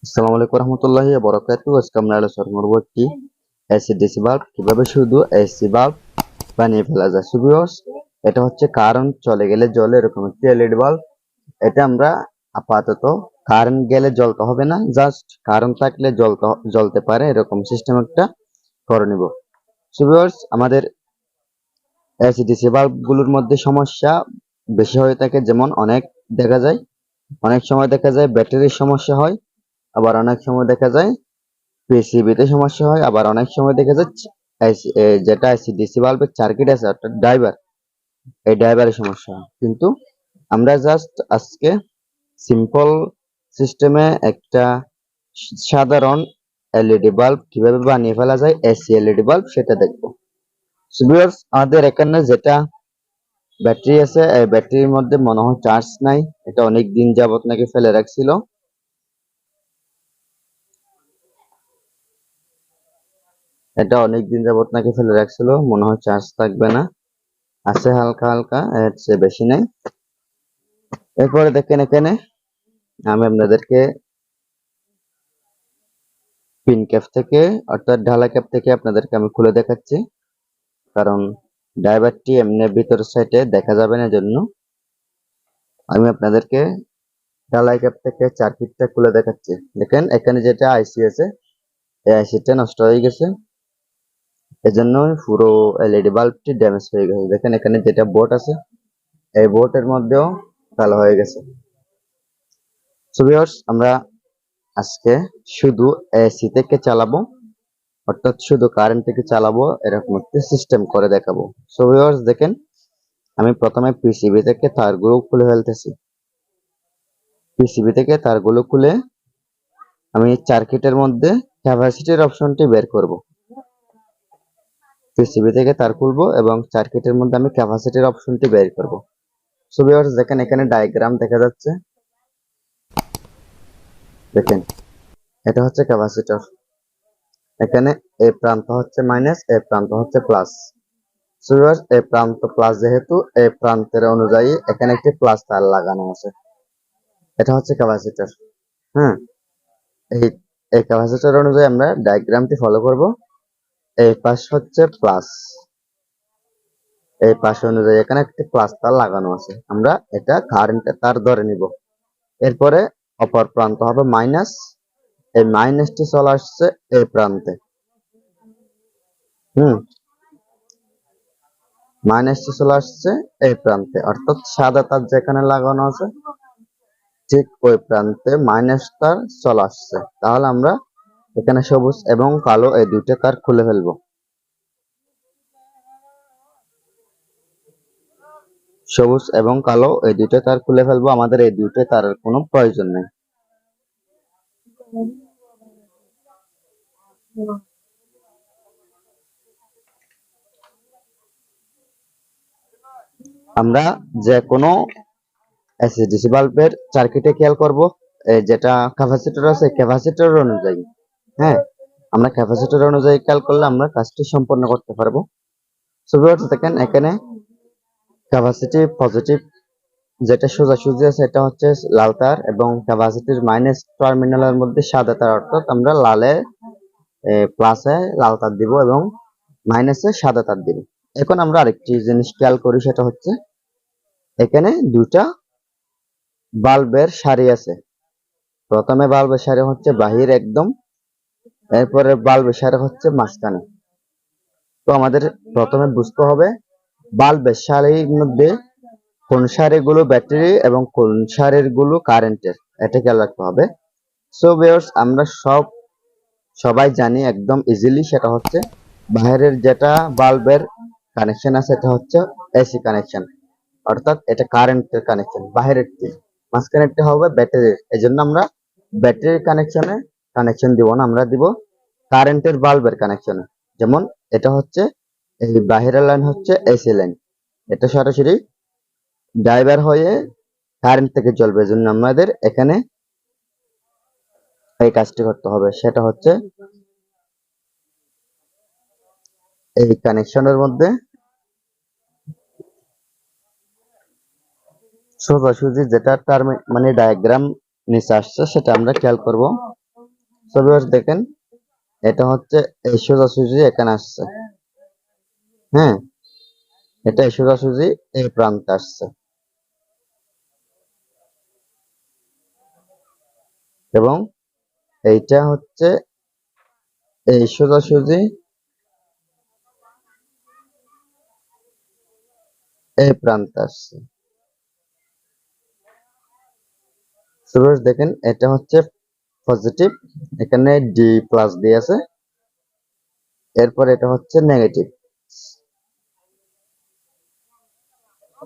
আসসালামু আলাইকুম রহমতুল্লাহি ওয়া বারাকাতুহু। আজকে আমরা আলোচনা করব একটি এসি ডিসি বাল্ব কিভাবে শুধু এসি বাল্ব বানিয়ে ফেলা যায়। ভিউয়ার্স, এটা হচ্ছে কারেন্ট চলে গেলে জ্বলে এরকম একটি এলইডি বাল্ব। এটা আমরা আপাতত কারেন্ট গেলে জ্বলতে হবে না, জাস্ট কারেন্ট থাকলে জ্বলতে পারে এরকম সিস্টেম একটা করে নিব। ভিউয়ার্স, আমাদের এসি ডিসি বাল্ব গুলোর মধ্যে সমস্যা বেশি হয়ে থাকে, যেমন অনেক সময় দেখা যায় ব্যাটারির সমস্যা হয়, আবার অনেক সময় দেখা যায় পিসিবিতে সমস্যা হয়, আবার অনেক সময় দেখা যাচ্ছে যেটা ডিসি বাল্বের সার্কিট আছে অর্থাৎ ড্রাইভার, এই ড্রাইভারের সমস্যা হয়। কিন্তু আমরা জাস্ট আজকে সিম্পল সিস্টেমে একটা সাধারণ এলইডি বাল্ব কিভাবে বানিয়ে ফেলা যায়, এসি এলইডি বাল্ব, সেটা দেখবো। ভিউয়ার্স, আমাদের এখানে যেটা ব্যাটারি আছে, এই ব্যাটারির মধ্যে মনে হয় চার্জ নাই, এটা অনেক দিন যাবত নাকি ফেলে রাখছিল। মনে হয় চার্জ থাকবে না, আছে হালকা হালকা, এর চেয়ে বেশি নাই। এরপরে দেখেন এখানে আমি আপনাদেরকে পিন ক্যাপ থেকে অর্থাৎ ঢালা ক্যাপ থেকে আপনাদেরকে আমি খুলে দেখাচ্ছি, কারণ ড্রাইভারটি এমনি ভিতর সাইডে দেখা যাবে না, জন্য আমি আপনাদেরকে ঢালাই ক্যাপ থেকে সার্কিটটা খুলে দেখাচ্ছি। দেখেন এখানে যেটা আইসি আছে, এই আইসিটা নষ্ট হয়ে গেছে, এজন্য পুরো এলইডি বাল্বটি ড্যামেজ হয়ে গেছে। দেখেন এখানে যেটা বোর্ড আছে, এই বোর্ডের মধ্যেও কালো হয়ে গেছে। সো ভিউয়ার্স, আমরা আজকে শুধু এসি থেকে চালাবো, অর্থাৎ শুধু কারেন্ট থেকে চালাবো, এরকম একটা সিস্টেম করে দেখাবো। সো ভিউয়ার্স, দেখেন আমি প্রথমে পিসিবি থেকে তারগুলো খুলে ফেলতেছি। পিসিবি থেকে তারগুলো খুলে আমি সার্কিটের মধ্যে ক্যাপাসিটির অপশনটি বের করব। পিসিবি থেকে তার খুলবো এবং সার্কিটের মধ্যে আমি ক্যাপাসিটির অপশনটি বের করব। সো ভিউয়ার্স, দেখেন এখানে ডায়াগ্রাম দেখা যাচ্ছে। দেখেন এটা হচ্ছে ক্যাপাসিটর, এখানে এ প্রান্ত হচ্ছে মাইনাস, এ প্রান্ত হচ্ছে প্লাস। সো ভিউয়ার্স, এ প্রান্ত প্লাস, যেহেতু এ প্রান্তের অনুযায়ী এখানে একটি প্লাস তার লাগানো আছে, এটা হচ্ছে ক্যাপাসিটর। হ্যাঁ, এই এই ক্যাপাসিটর অনুযায়ী আমরা ডায়াগ্রামটি ফলো করব। এই পাশ হচ্ছে প্লাস, এই পাশ অনুযায়ী এখানে একটি প্লাস তার লাগানো আছে, আমরা এটা কারেন্টের তার ধরে নিব। এরপরে অপর প্রান্ত হবে মাইনাস, এই মাইনাসটি চলে আসছে এই প্রান্তে। মাইনাসটি চলে আসছে এই প্রান্তে, অর্থাৎ সাদা তার যেখানে লাগানো আছে ঠিক ওই প্রান্তে মাইনাস তার চলে আসছে। তাহলে আমরা এখানে সবুজ এবং কালো এই দুইটা তার খুলে ফেলবো। সবুজ এবং কালো এই দুইটা তার খুলে ফেলবো, আমাদের এই দুইটা তারের কোনো প্রয়োজন নেই। আমরা যে কোনো এসিডিসি বাল্বের সার্কিটে খেয়াল করব, যেটা ক্যাপাসিটর আছে ক্যাপাসিটর অনুযায়ী, হ্যাঁ, আমরা ক্যাপাসিটর অনুযায়ী খেয়াল করলে আমরা কাজটি সম্পন্ন করতে পারবো। সো ভিউয়ার্স, দেখেন এখানে ক্যাপাসিটি পজিটিভ যেটা সোজাসুজি আছে এটা হচ্ছে লাল তার, এবং ক্যাপাসিটির মাইনাস টার্মিনালের মধ্যে সাদা তার, অর্থাৎ আমরা লালে প্লাসে লাল তার দিব এবং মাইনাসে সাদা তার দিব। এখন আমরা আরেকটি জিনিস খেয়াল করি, সেটা হচ্ছে এখানে দুটা বাল্বের সারি আছে। প্রথমে বাল্বের সারি হচ্ছে বাহির একদম, এরপরে বাল্বের সারি হচ্ছে মাঝখানে। তো আমাদের প্রথমে বুঝতে হবে বাল্বের সারির মধ্যে কোন সারিগুলো ব্যাটারি এবং কোন সারিগুলো কারেন্টের, এটা খেয়াল রাখতে হবে। সো ভিউয়ার্স, আমরা সবাই জানি একদম ইজিলি, সেটা হচ্ছে বাইরের যেটা বাল্বের কানেকশন আছে এটা হচ্ছে এসি কানেকশন, অর্থাৎ এটা কারেন্টের কানেকশন। বাইরেরটি মাঝখানেরটি হবে ব্যাটারির, এই জন্য আমরা ব্যাটারির কানেকশন দিব না, আমরা দিব কারেন্টের বাল্বের কানেকশনে। যেমন এটা হচ্ছে এই বাহিরের লাইন হচ্ছে এসি লাইন, এটা সরাসরি ড্রাইভার হয়ে কারেন্ট থেকে চলবে, এজন্য আমাদের এখানে এই কাজটি করতে হবে। সেটা হচ্ছে এই কানেকশনের মধ্যে সোজাসুজি যেটা টার্ম মানে ডায়াগ্রাম নিচে আসছে সেটা আমরা খেয়াল করব। সো ভিউয়ার্স দেখেন, এটা হচ্ছে এই সোজাসুজি এখানে আসছে। হ্যাঁ, এটা সোজাসুজি এই প্রান্তে আসছে এবং এইটা হচ্ছে এই সোজাসুজি এই প্রান্তে আসছে। সো ভিউয়ার্স দেখেন, এটা হচ্ছে পজিটিভ, এখানে ডি প্লাস দিয়ে আছে, এরপর এটা হচ্ছে নেগেটিভ।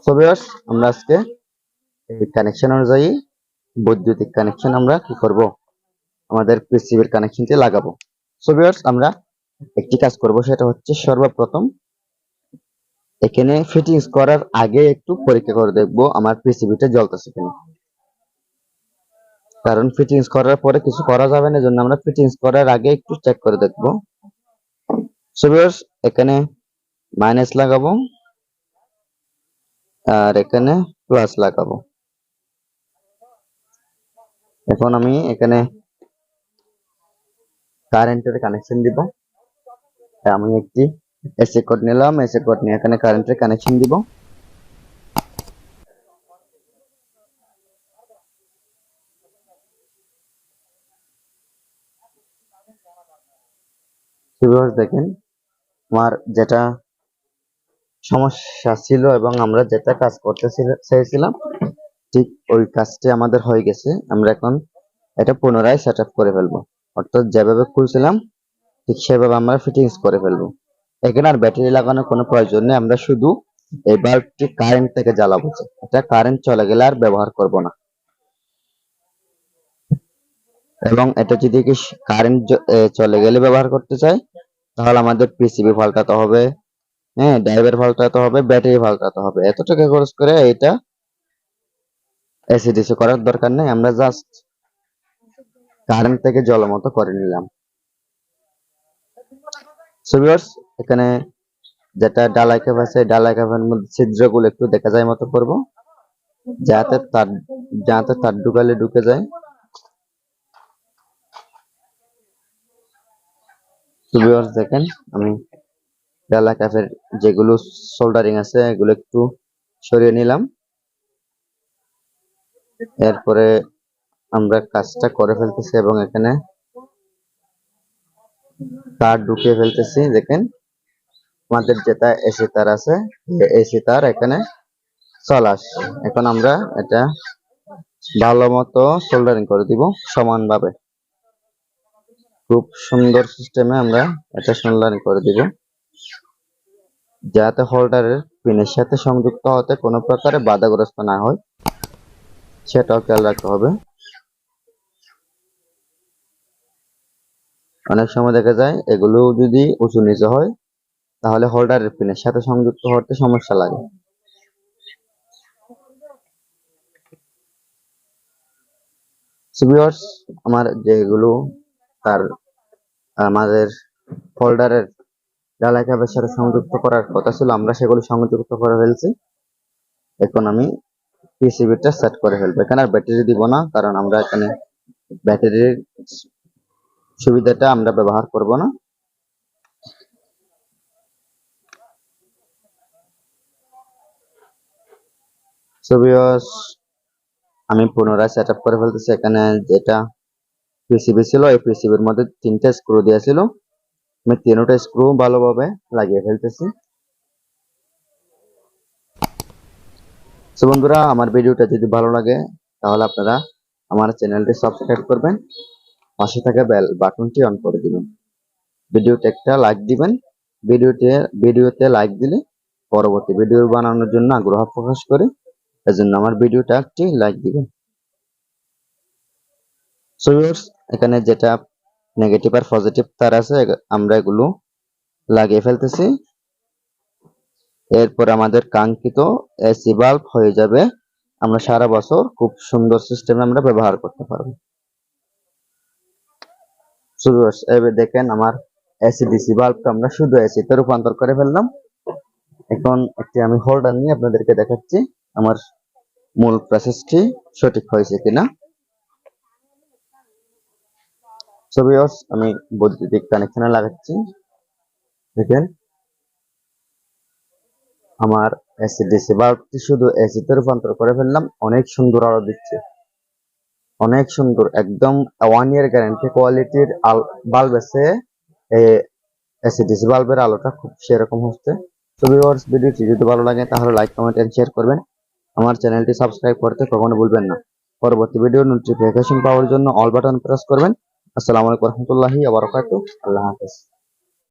সো ভিউয়ার্স আমরা আজকে এই কানেকশন অনুযায়ী বৈদ্যুতিক কানেকশন আমরা কি করব, আমাদের পিসিবির কানেকশনটি লাগাবো। সো ভিউয়ার্স আমরা একটি কাজ করব, সেটা হচ্ছে সর্বপ্রথম এখানে ফিটিংস করার আগে একটু পরীক্ষা করে দেখব আমার পিসিবিটা জ্বলতেছে কিনা। কারণ ফিটিংস করার পরে কিছু করা যাবে না, এজন্য আমরা ফিটিংস করার আগে একটু চেক করে দেখব। সো ভিউয়ার্স এখানে মাইনাস লাগাবো আর এখানে প্লাস লাগাবো। এখন আমি এখানে কারেন্টের কানেকশন দিব। আমি একটি এসি কোড নিলাম, এসি কোড নিয়ে এখানে কারেন্টের কানেকশন দিব। ভিউয়ার্স দেখেন, আমার যেটা সমস্যা ছিল এবং আমরা যেটা কাজ করতে চেয়েছিলাম ঠিক ওই কাজটি আমাদের হয়ে গেছে। আমরা এখন এটা পুনরায় সেট আপ করে ফেলবো, অর্থাৎ যেভাবে খুলছিলাম ঠিক সেভাবে আমরা ফিটিংস করে ফেলবো। এখানে আর ব্যাটারি লাগানোর কোনো প্রয়োজন নেই, আমরা শুধু এই বাল্বটি কারেন্ট থেকে জ্বালাবো। এটা কারেন্ট চলে গেলে আর ব্যবহার করব না। এবং এটা যদি কারেন্ট চলে গেলে ব্যবহার করতে চাই, তাহলে আমাদের পিসিবি পাল্টাতে হবে, হ্যাঁ, ড্রাইভার পাল্টাতে হবে, ব্যাটারি পাল্টাতে হবে। এত টাকা খরচ করে এটা এসিডিসি করার দরকার নেই, আমরা জাস্ট কারেন্ট থেকে জলের মতো করে নিলাম। সো ভিউয়ার্স এখানে যেটা ডালাই ক্যাপ আছে, ডালাই ক্যাপের মধ্যে ছিদ্রগুলো একটু দেখা যায় মতো করব, যাতে তার ঢুকালে ঢুকে যায়। সো ভিউয়ার্স দেখেন, আমি ডালাই ক্যাপের যেগুলো সোল্ডারিং আছে এগুলো একটু সরিয়ে নিলাম। এরপরে আমরা কাজটা করে ফেলতেছি এবং এখানে তার ঢুকিয়ে ফেলতেছি। দেখেন আমাদের যেটা এসি তার আছে, এসি তার এখানে চলে আসছে। এখন আমরা এটা ভালো মতো সোল্ডারিং করে দিব সমানভাবে। খুব সুন্দর সিস্টেমে আমরা এটা সোল্ডারিং করে দিব, যাতে হোল্ডারের পিনের সাথে সংযুক্ত হতে কোনো প্রকারে বাধাগ্রস্ত না হয়, সেটাও খেয়াল রাখতে হবে। অনেক সময় দেখা যায় এগুলো যদি উঁচু নিচু হয় তাহলে হোল্ডারের পিনের সাথে সংযুক্ত হতে সমস্যা লাগে। সো ভিউয়ার্স আমার যেগুলো তার আমাদের হোল্ডারের ডালাই ক্যাপের সাথে সংযুক্ত করার কথা ছিল, আমরা সেগুলো সংযুক্ত করে ফেলছি। এখন আমি পিসিবিটা সেট করে ফেলবো। এখানে আর ব্যাটারি দিব না, কারণ আমরা এখানে ব্যাটারির সুবিধাটা আমরা ব্যবহার করব না। সো ভিউয়ার্স আমি পুনরায় সেট আপ করে ফেলতেছি। এখানে যেটা পিসিবি ছিল, এই পিসিবির মধ্যে 3টা স্ক্রু দেওয়া ছিল, আমি 3টা স্ক্রু ভালোভাবে লাগিয়ে ফেলতেছি। সো বন্ধুরা আমার ভিডিওটা যদি ভালো লাগে তাহলে আপনারা আমার চ্যানেলটি সাবস্ক্রাইব করবেন, পাশে থাকা বেল বাটনটি অন করে দিবেন, ভিডিওতে একটা লাইক দিবেন। ভিডিওতে লাইক দিলে পরবর্তী ভিডিও বানানোর জন্য আগ্রহ প্রকাশ করে, এজন্য আমার ভিডিওটা একটি লাইক দিবেন। সো ভিউয়ার্স এখানে যেটা নেগেটিভ আর পজিটিভ তার আছে আমরা এগুলো লাগিয়ে ফেলতেছি। এরপর আমাদের কাঙ্ক্ষিত এসি বাল্ব হয়ে যাবে, আমরা সারা বছর খুব সুন্দর সিস্টেমে আমরা ব্যবহার করতে পারবো। সো ভিউয়ার্স এবার দেখেন আমার এসি ডিসি বাল্বটা আমরা শুধু এসি তে রূপান্তর করে ফেললাম। এখন একটি আমি হোল্ডার নিয়ে আপনাদেরকে দেখাচ্ছি আমার মূল প্রসেসটি সঠিক হয়েছে কিনা। সো ভিউয়ার্স, আমি বৈদ্যুতিক কানেকশনে লাগাচ্ছি। দেখেন আমার এসি ডিসি বাল্বটি শুধু এসিতে রূপান্তর করে ফেললাম, অনেক সুন্দর আলো দিচ্ছে, অনেক সুন্দর, একদম 1 ইয়ার গ্যারান্টি কোয়ালিটির বাল্ব আছে। এসি ডিসি বাল্বের আলোটা খুব সেরকম হচ্ছে। তো ভিউয়ার্স, ভিডিওটি যদি ভালো লাগে তাহলে লাইক কমেন্ট এন্ড শেয়ার করবেন। আমার চ্যানেলটি সাবস্ক্রাইব করতে কখনো ভুলবেন না। পরবর্তী ভিডিও নোটিফিকেশন পাওয়ার জন্য অল বাটন প্রেস করবেন। আসসালামু আলাইকুম রহমতুল্লাহি ওয়া বারাকাতুহু। আল্লাহ হাফেজ।